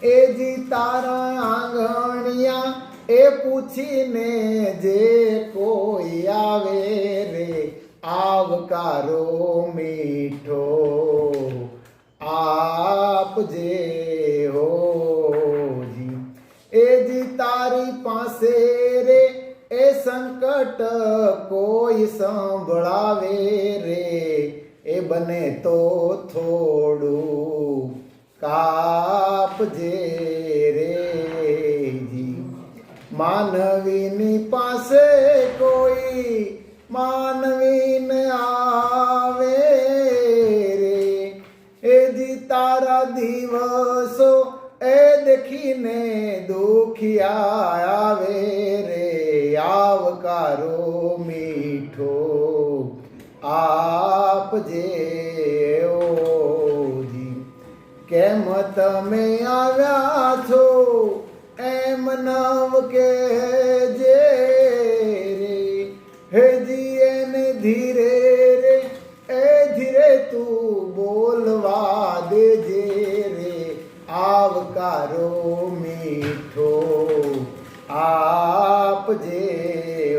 એ જી તારા આંગણિયા એ પૂછીને જે કોઈ આવે રે આવકારો મીઠો આપજે હોજી. એ જી તારી પાસે રે એ સંકટ કોઈ સંભળાવે રે એ બને તો થોડું કાપજે રે જી. માનવીની પાસે કોઈ માનવી ન આવે રે એ જી તારા દિવસો એ દેખીને દુખિયા આવે રે આવકારો મીઠો આપજે ઓજી. કેમ તમે આવ્યા છો એમ નવ કહેજે રે હેજી એને ધીરે રે એ ધીરે તું બોલવા દેજે રે આવકારો મીઠો આપજે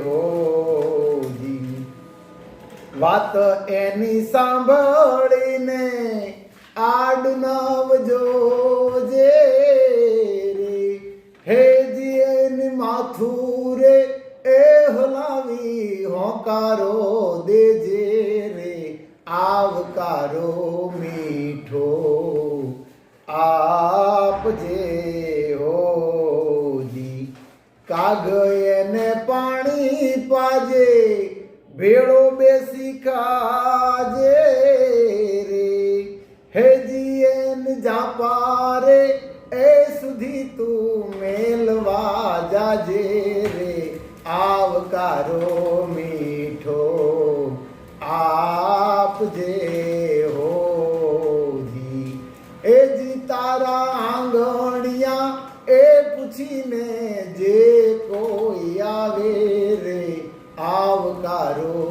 હોજી. વાત એની સાંભળીને આડું નવજોજે રે હેજી એની માથું રે એ હલાવી હોંકારો દેજે રે આવકારો મીઠો આપજે હોજી. કાગ એને પાણી પાજે ભેળો બેસી ખાજે રે હેજી એને જાપારે એ સુધી તું મેલવા જાજે રે આવકારો મીઠો આપજે હોજી. એ જી તારા આંગણિયા એ પૂછીને જે કોઈ આવે રે આવકારો